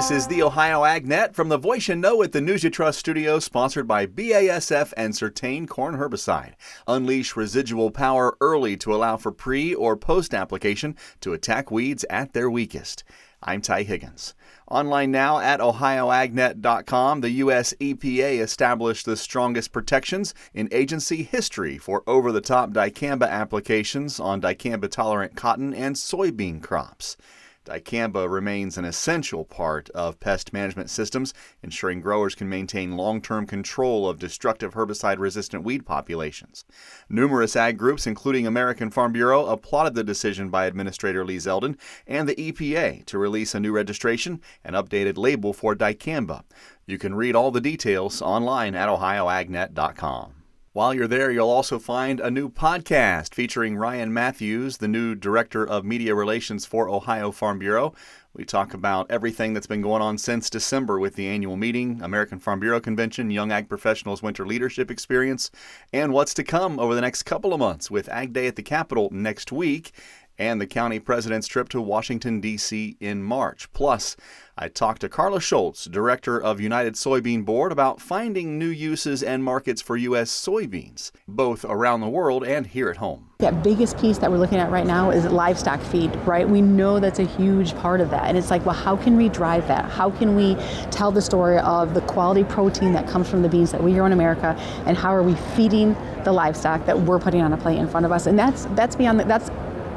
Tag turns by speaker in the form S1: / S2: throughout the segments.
S1: This is the Ohio AgNet from the Voice You Know at the News You Trust studio, sponsored by BASF and Certain Corn Herbicide. Unleash residual power early to allow for pre- or post-application to attack weeds at their weakest. I'm Ty Higgins. Online now at ohioagnet.com, the U.S. EPA established the strongest protections in agency history for over-the-top dicamba applications on dicamba-tolerant cotton and soybean crops. Dicamba remains an essential part of pest management systems, ensuring growers can maintain long-term control of destructive herbicide-resistant weed populations. Numerous ag groups, including American Farm Bureau, applauded the decision by Administrator Lee Zeldin and the EPA to release a new registration and updated label for dicamba. You can read all the details online at ohioagnet.com. While you're there, you'll also find a new podcast featuring Ryan Matthews, the new Director of Media Relations for Ohio Farm Bureau. We talk about everything that's been going on since December with the annual meeting, American Farm Bureau Convention, Young Ag Professionals Winter Leadership Experience, and what's to come over the next couple of months with Ag Day at the Capitol next week and the county president's trip to Washington, D.C. in March. Plus, I talked to Carla Schultz, Director of United Soybean Board, about finding new uses and markets for U.S. soybeans, both around the world and here at home.
S2: That biggest piece that we're looking at right now is livestock feed, right? We know that's a huge part of that. And it's like, well, how can we drive that? How can we tell the story of the quality protein that comes from the beans that we grow in America, and how are we feeding the livestock that we're putting on a plate in front of us? And that's beyond that's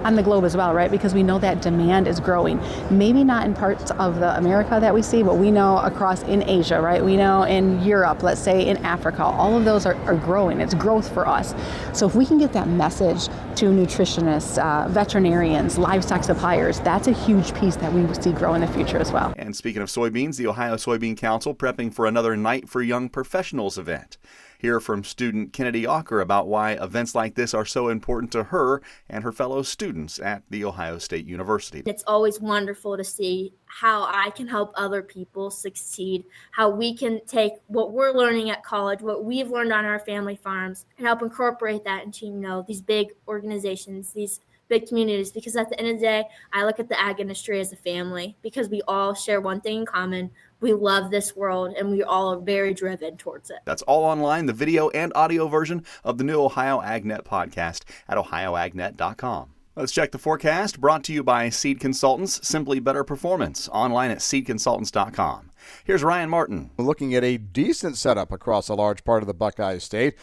S2: on the globe as well, right? Because we know that demand is growing. Maybe not in parts of the America that we see, but we know across in Asia, right? We know in Europe, let's say in Africa, all of those are growing. It's growth for us. So if we can get that message to nutritionists, veterinarians, livestock suppliers, that's a huge piece that we see grow in the future as well.
S1: And speaking of soybeans, the Ohio Soybean Council prepping for another Night for Young Professionals event. Hear from student Kennedy Ocker about why events like this are so important to her and her fellow students at The Ohio State University.
S3: It's always wonderful to see how I can help other people succeed, how we can take what we're learning at college, what we've learned on our family farms, and help incorporate that into, these big organizations, these big communities. Because at the end of the day, I look at the ag industry as a family, because we all share one thing in common. We love this world, and we all are very driven towards it.
S1: That's all online, the video and audio version of the new Ohio AgNet podcast at ohioagnet.com. Let's check the forecast, brought to you by Seed Consultants, Simply Better Performance, online at seedconsultants.com. Here's Ryan Martin.
S4: Looking at a decent setup across a large part of the Buckeye State.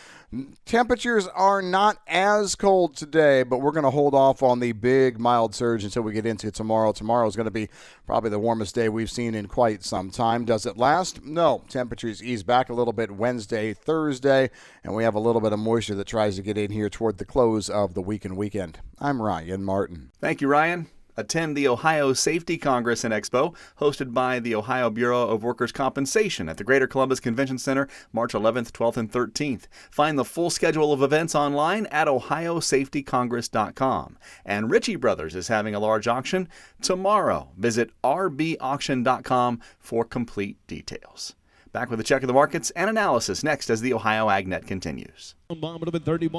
S4: Temperatures are not as cold today, but we're going to hold off on the big mild surge until we get into tomorrow. Tomorrow is going to be probably the warmest day we've seen in quite some time. Does it last? No. Temperatures ease back a little bit Wednesday, Thursday, and we have a little bit of moisture that tries to get in here toward the close of the week and weekend. I'm Ryan Martin.
S1: Thank you, Ryan. Attend the Ohio Safety Congress and Expo, hosted by the Ohio Bureau of Workers' Compensation at the Greater Columbus Convention Center, March 11th, 12th, and 13th. Find the full schedule of events online at ohiosafetycongress.com. And Ritchie Brothers is having a large auction tomorrow. Visit rbauction.com for complete details. Back with a check of the markets and analysis next as the Ohio AgNet continues.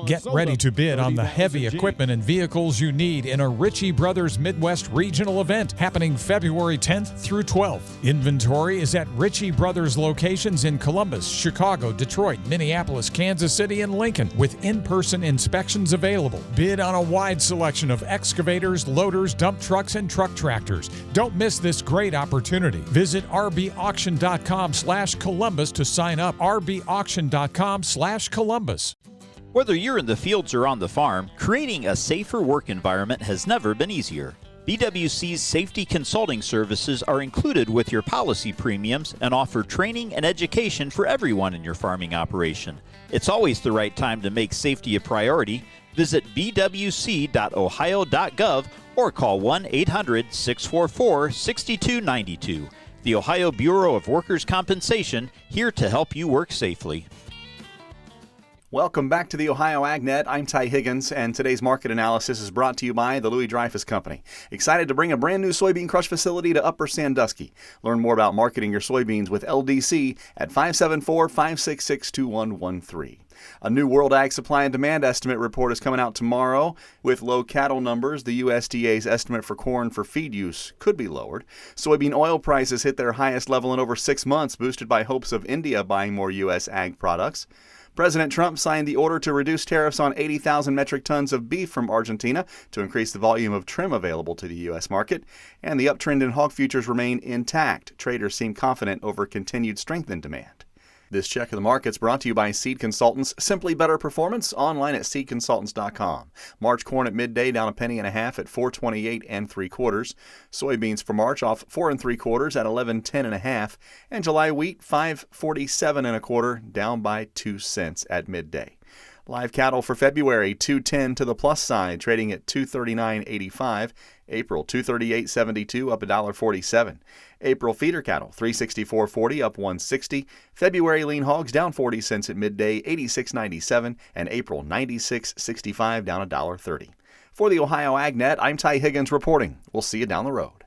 S5: Get ready to bid on the heavy equipment and vehicles you need in a Ritchie Brothers Midwest Regional event happening February 10th through 12th. Inventory is at Ritchie Brothers locations in Columbus, Chicago, Detroit, Minneapolis, Kansas City, and Lincoln, with in-person inspections available. Bid on a wide selection of excavators, loaders, dump trucks, and truck tractors. Don't miss this great opportunity. Visit rbauction.com/Columbus to sign up. rbauction.com/Columbus.
S6: Whether you're in the fields or on the farm, creating a safer work environment has never been easier. BWC's safety consulting services are included with your policy premiums and offer training and education for everyone in your farming operation. It's always the right time to make safety a priority. Visit bwc.ohio.gov or call 1-800-644-6292. The Ohio Bureau of Workers' Compensation, here to help you work safely.
S1: Welcome back to the Ohio AgNet. I'm Ty Higgins, and today's market analysis is brought to you by the Louis Dreyfus Company. Excited to bring a brand new soybean crush facility to Upper Sandusky. Learn more about marketing your soybeans with LDC at 574-566-2113. A new World Ag Supply and Demand Estimate report is coming out tomorrow. With low cattle numbers, the USDA's estimate for corn for feed use could be lowered. Soybean oil prices hit their highest level in over 6 months, boosted by hopes of India buying more U.S. ag products. President Trump signed the order to reduce tariffs on 80,000 metric tons of beef from Argentina to increase the volume of trim available to the U.S. market. And the uptrend in hog futures remain intact. Traders seem confident over continued strength in demand. This check of the markets brought to you by Seed Consultants. Simply better performance online at seedconsultants.com. March corn at midday down 1.5 pennies at 4.28 3/4. Soybeans for March off 4 3/4 at 11.10 and July wheat 5.47 1/4 down by 2 cents at midday. Live cattle for February, 210 to the plus side, trading at 239.85. April, 238.72, up $1.47. April feeder cattle, 364.40, up 160. February lean hogs down 40 cents at midday, 86.97, and April 96.65, down $1.30. For the Ohio AgNet, I'm Ty Higgins reporting. We'll see you down the road.